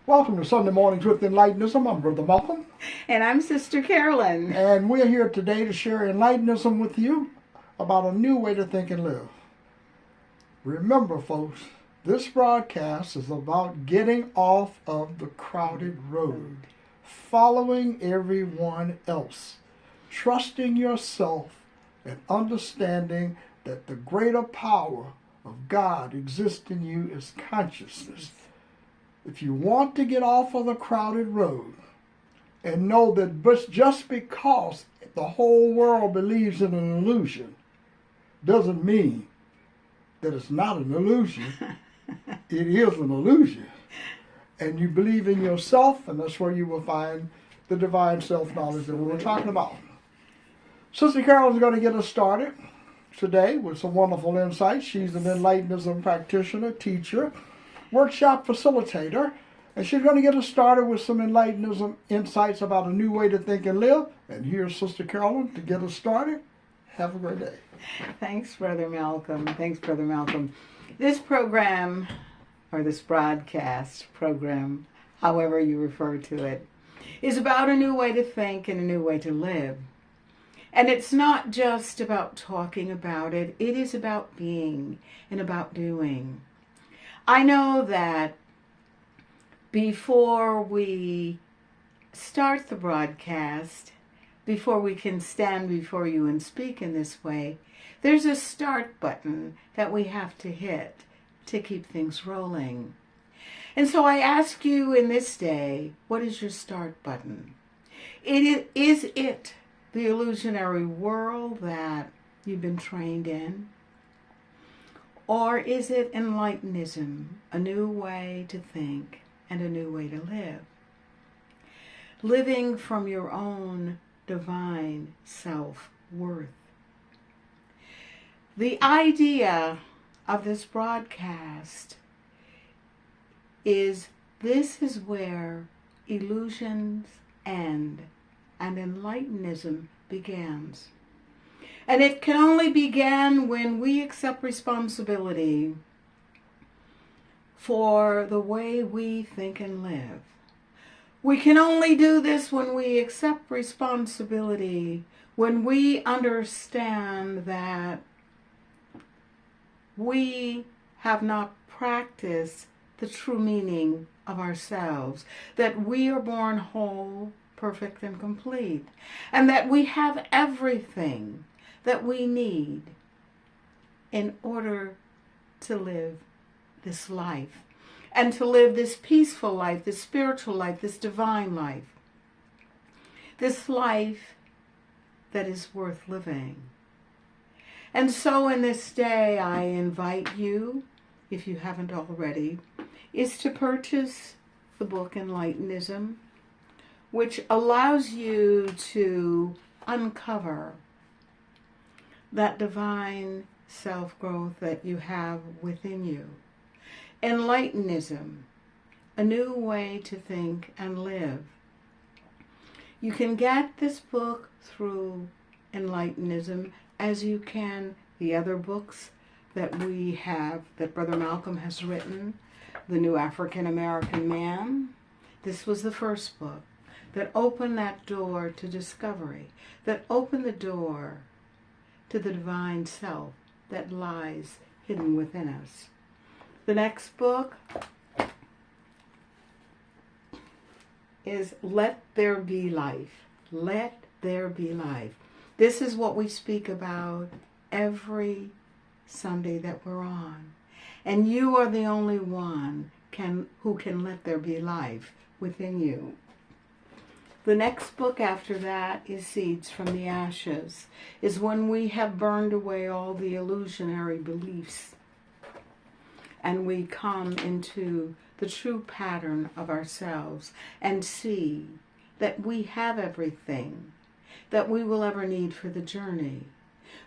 Welcome to Sunday Mornings with Enlightenism. I'm Brother Malcolm. And I'm Sister Carolyn. And we're here today to share Enlightenism with you about a new way to think and live. Remember, folks, this broadcast is about getting off of the crowded road, following everyone else, trusting yourself, and understanding that the greater power of God exists in you as consciousness. If you want to get off of the crowded road and know that just because the whole world believes in an illusion doesn't mean that it's not an illusion. It is an illusion. And you believe in yourself, and that's where you will find the divine self-knowledge that we were talking about. Sister Carolyn is going to get us started today with some wonderful insights. She's an Enlightenism practitioner, teacher, workshop facilitator, and she's going to get us started with some Enlightenism insights about a new way to think and live. And here's Sister Carolyn to get us started. Have a great day. Thanks, Brother Malcolm. Thanks, Brother Malcolm. This program, or this broadcast program, however you refer to it, is about a new way to think and a new way to live. And it's not just about talking about it. It is about being and about doing. I know that before we start the broadcast, before we can stand before you and speak in this way, there's a start button that we have to hit to keep things rolling. And so I ask you in this day, what is your start button? Is it the illusionary world that you've been trained in? Or is it Enlightenism, a new way to think and a new way to live? Living from your own divine self-worth. The idea of this broadcast is this is where illusions end and Enlightenism begins. And it can only begin when we accept responsibility for the way we think and live. We can only do this when we accept responsibility, when we understand that we have not practiced the true meaning of ourselves, that we are born whole, perfect, and complete, and that we have everything that we need in order to live this life and to live this peaceful life, this spiritual life, this divine life, this life that is worth living. And so in this day, I invite you, if you haven't already, is to purchase the book Enlightenism, which allows you to uncover that divine self-growth that you have within you. Enlightenism, a new way to think and live. You can get this book through Enlightenism as you can the other books that we have, that Brother Malcolm has written, The New African American Man. This was the first book that opened that door to discovery, that opened the door to the divine self that lies hidden within us. The next book is Let There Be Life. Let There Be Life. This is what we speak about every Sunday that we're on. And you are the only one who can let there be life within you. The next book after that is Seeds from the Ashes, is when we have burned away all the illusionary beliefs and we come into the true pattern of ourselves and see that we have everything that we will ever need for the journey,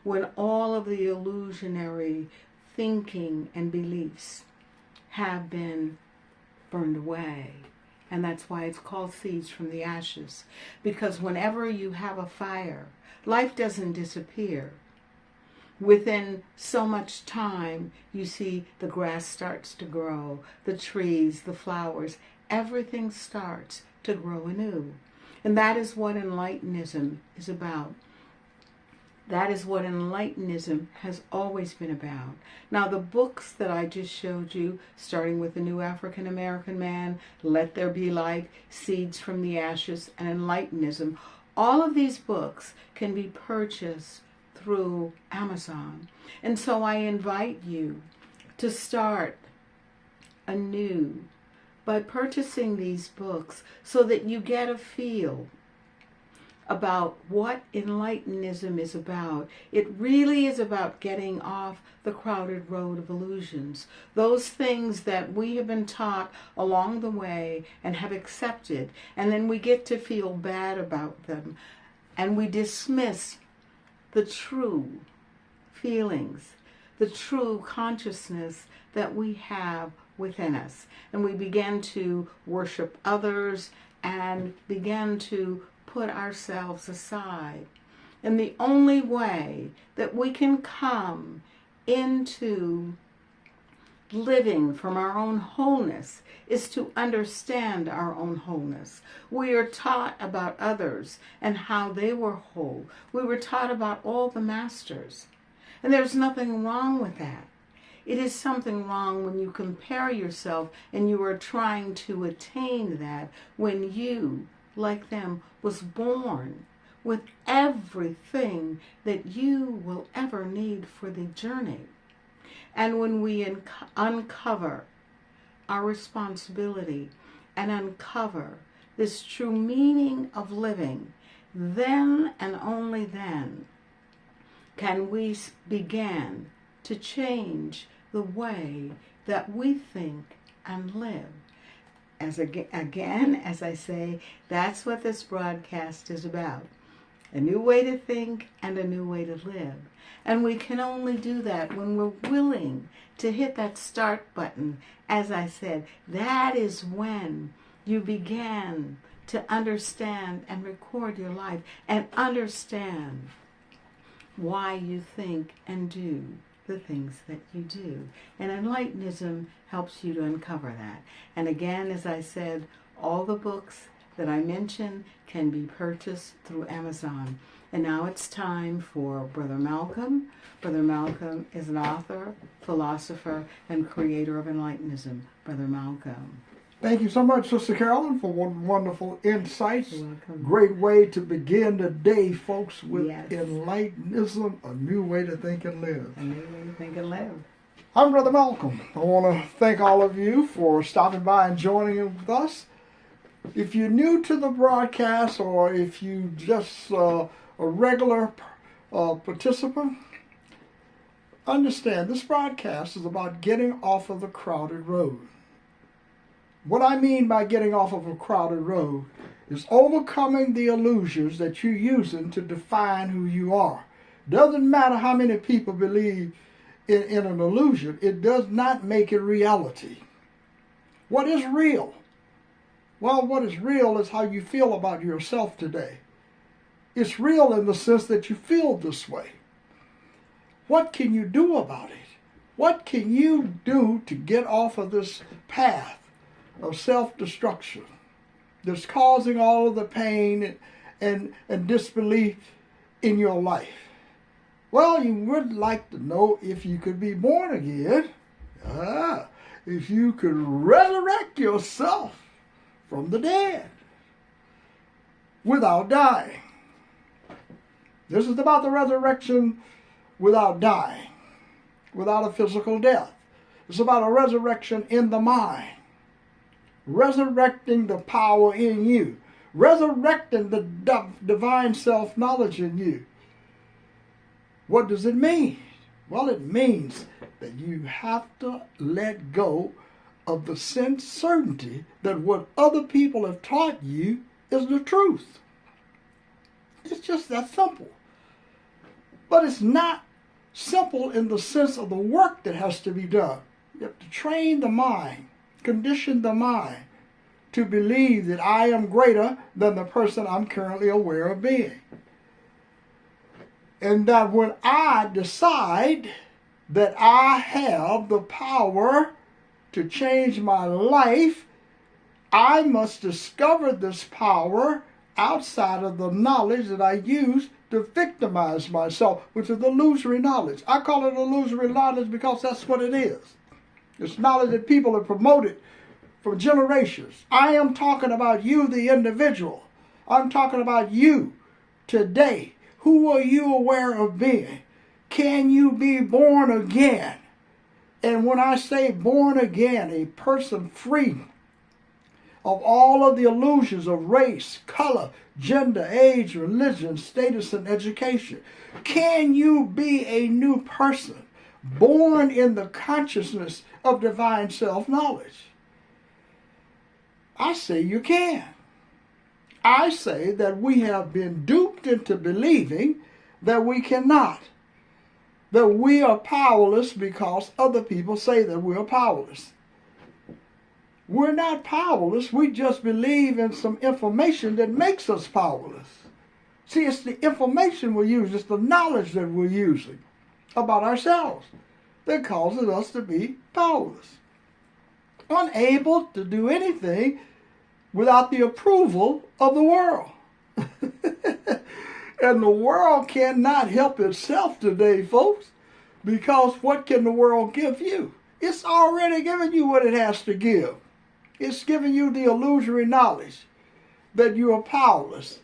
when all of the illusionary thinking and beliefs have been burned away. And that's why it's called Seeds from the Ashes. Because whenever you have a fire, life doesn't disappear. Within so much time, you see the grass starts to grow, the trees, the flowers, everything starts to grow anew. And that is what Enlightenism is about. That is what Enlightenism has always been about. Now, the books that I just showed you, starting with The New African American Man, Let There Be Light, Seeds from the Ashes, and Enlightenism, all of these books can be purchased through Amazon. And so I invite you to start anew by purchasing these books so that you get a feel about what Enlightenism is about. It really is about getting off the crowded road of illusions. Those things that we have been taught along the way and have accepted, and then we get to feel bad about them, and we dismiss the true feelings, the true consciousness that we have within us. And we begin to worship others and begin to put ourselves aside. And the only way that we can come into living from our own wholeness is to understand our own wholeness. We are taught about others and how they were whole. We were taught about all the masters. And there's nothing wrong with that. It is something wrong when you compare yourself and you are trying to attain that when you, like them, was born with everything that you will ever need for the journey. And when we uncover our responsibility and uncover this true meaning of living, then and only then can we begin to change the way that we think and live. As I say, that's what this broadcast is about. A new way to think and a new way to live. And we can only do that when we're willing to hit that start button. As I said, that is when you begin to understand and record your life and understand why you think and do the things that you do. And Enlightenism helps you to uncover that. And again, as I said, all the books that I mentioned can be purchased through Amazon. And now it's time for Brother Malcolm. Brother Malcolm is an author, philosopher, and creator of Enlightenism. Brother Malcolm. Thank you so much, Sister Carolyn, for wonderful insights. You're welcome. Great way to begin the day, folks, with Yes. Enlightenism, a new way to think and live. A new way to think and live. I'm Brother Malcolm. I want to thank all of you for stopping by and joining in with us. If you're new to the broadcast or if you just a regular participant, understand this broadcast is about getting off of the crowded road. What I mean by getting off of a crowded road is overcoming the illusions that you're using to define who you are. Doesn't matter how many people believe in an illusion, it does not make it reality. What is real? Well, what is real is how you feel about yourself today. It's real in the sense that you feel this way. What can you do about it? What can you do to get off of this path of self-destruction that's causing all of the pain and disbelief in your life? Well, you would like to know if you could be born again, if you could resurrect yourself from the dead without dying. This is about the resurrection without dying, without a physical death. It's about a resurrection in the mind. Resurrecting the power in you, resurrecting the divine self-knowledge in you. What does it mean? Well, it means that you have to let go of the certainty that what other people have taught you is the truth. It's just that simple. But it's not simple in the sense of the work that has to be done. You have to train the mind, condition the mind to believe that I am greater than the person I'm currently aware of being. And that when I decide that I have the power to change my life, I must discover this power outside of the knowledge that I use to victimize myself, which is illusory knowledge. I call it illusory knowledge because that's what it is. It's knowledge that people have promoted for generations. I am talking about you, the individual. I'm talking about you today. Who are you aware of being? Can you be born again? And when I say born again, a person free of all of the illusions of race, color, gender, age, religion, status, and education. Can you be a new person, born in the consciousness of divine self-knowledge? I say you can. I say that we have been duped into believing that we cannot, that we are powerless because other people say that we are powerless. We're not powerless. We just believe in some information that makes us powerless. See, it's the information we use, it's the knowledge that we're using about ourselves that causes us to be powerless. Unable to do anything without the approval of the world. And the world cannot help itself today, folks, because what can the world give you? It's already given you what it has to give. It's giving you the illusory knowledge that you are powerless.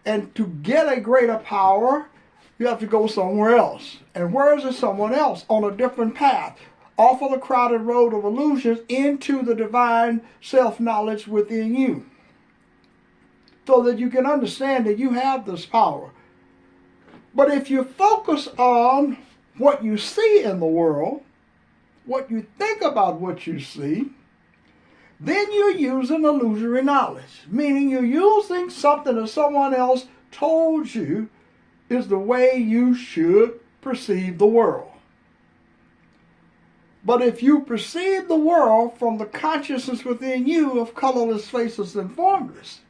And to get a greater power, you have to go somewhere else. And where is it someone else? On a different path. Off of the crowded road of illusions into the divine self-knowledge within you. So that you can understand that you have this power. But if you focus on what you see in the world, what you think about what you see, then you're using illusory knowledge. Meaning you're using something that someone else told you is the way you should perceive the world. But if you perceive the world from the consciousness within you of colorless, faceless, and formless,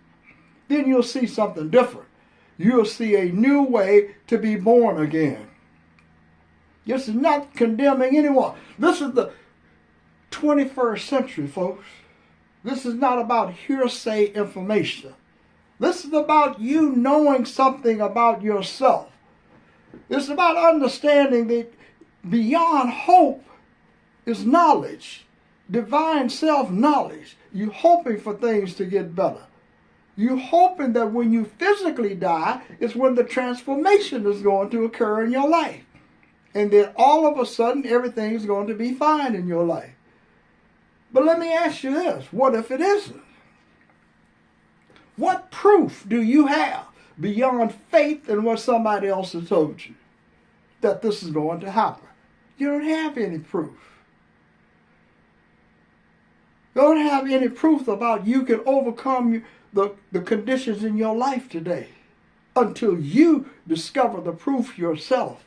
then you'll see something different. You'll see a new way to be born again. This is not condemning anyone. This is the 21st century, folks. This is not about hearsay information. This is about you knowing something about yourself. It's about understanding that beyond hope is knowledge, divine self-knowledge. You're hoping for things to get better. You're hoping that when you physically die is when the transformation is going to occur in your life. And then all of a sudden everything's going to be fine in your life. But let me ask you this, what if it isn't? What proof do you have beyond faith in what somebody else has told you that this is going to happen? You don't have any proof. You don't have any proof about you can overcome the conditions in your life today until you discover the proof yourself,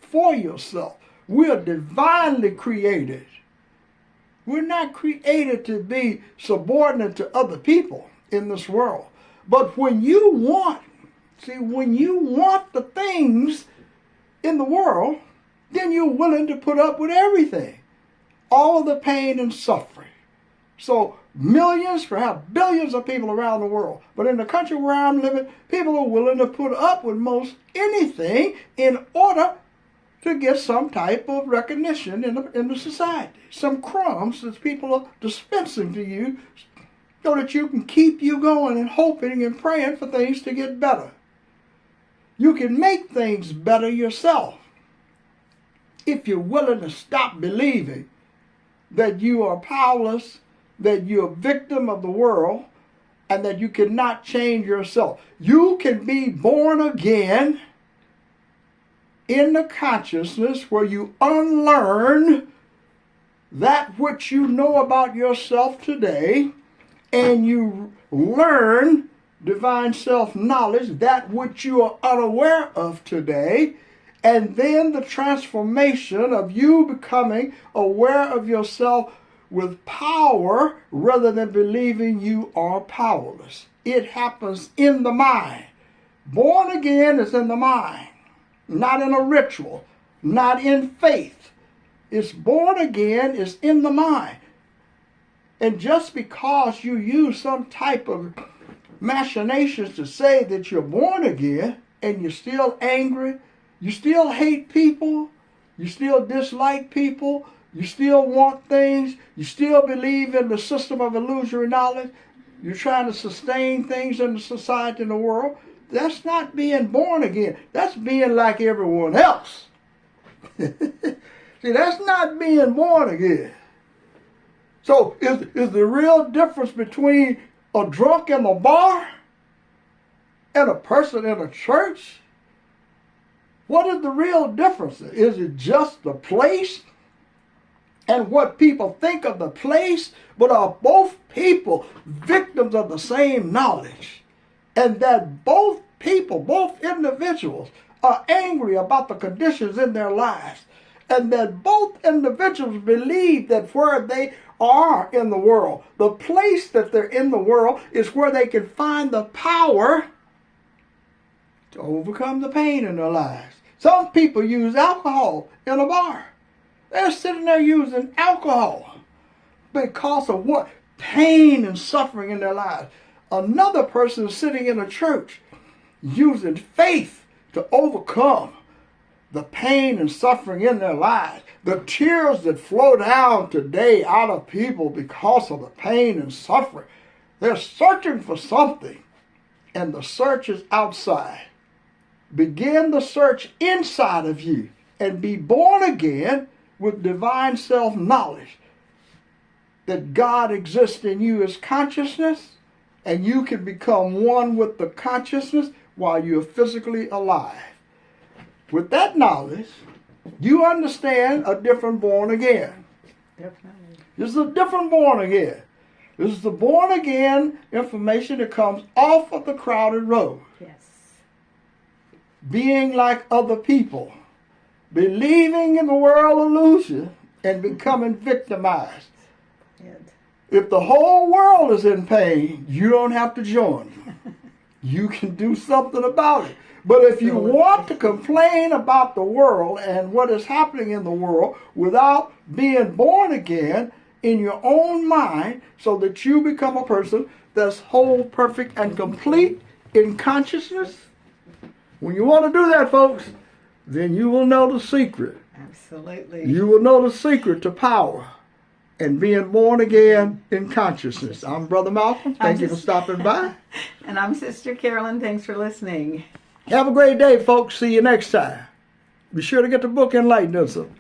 for yourself. We're divinely created. We're not created to be subordinate to other people in this world. But when you want the things in the world, then you're willing to put up with everything. All of the pain and suffering. So millions, perhaps billions of people around the world. But in the country where I'm living, people are willing to put up with most anything in order to get some type of recognition in the society. Some crumbs that people are dispensing to you so that you can keep you going and hoping and praying for things to get better. You can make things better yourself if you're willing to stop believing that you are powerless, that you're a victim of the world, and that you cannot change yourself. You can be born again in the consciousness where you unlearn that which you know about yourself today, and you learn divine self-knowledge, that which you are unaware of today, and then the transformation of you becoming aware of yourself with power rather than believing you are powerless. It happens in the mind. Born again is in the mind, not in a ritual, not in faith. It's born again is in the mind. And just because you use some type of machinations to say that you're born again and you're still angry, you still hate people, you still dislike people, you still want things, you still believe in the system of illusory knowledge, you're trying to sustain things in the society and the world, that's not being born again. That's being like everyone else. See, that's not being born again. So is the real difference between a drunk in a bar and a person in a church? What is the real difference? Is it just the place and what people think of the place? But are both people victims of the same knowledge? And that both people, both individuals, are angry about the conditions in their lives. And that both individuals believe that where they are in the world, the place that they're in the world, is where they can find the power to overcome the pain in their lives. Some people use alcohol in a bar. They're sitting there using alcohol because of what? Pain and suffering in their lives. Another person is sitting in a church using faith to overcome the pain and suffering in their lives. The tears that flow down today out of people because of the pain and suffering. They're searching for something, and the search is outside. Begin the search inside of you and be born again with divine self-knowledge that God exists in you as consciousness, and you can become one with the consciousness while you're physically alive. With that knowledge, you understand a different born again. Definitely. This is a different born again. This is the born again information that comes off of the crowded road. Yes. Being like other people. Believing in the world illusion and becoming victimized. Yes. If the whole world is in pain, you don't have to join them. You can do something about it. But if you want to complain about the world and what is happening in the world without being born again in your own mind so that you become a person that's whole, perfect, and complete in consciousness, when you want to do that, folks, then you will know the secret. Absolutely. You will know the secret to power and being born again in consciousness. I'm Brother Malcolm. Thank you for stopping by. And I'm Sister Carolyn. Thanks for listening. Have a great day, folks. See you next time. Be sure to get the book Enlightenism.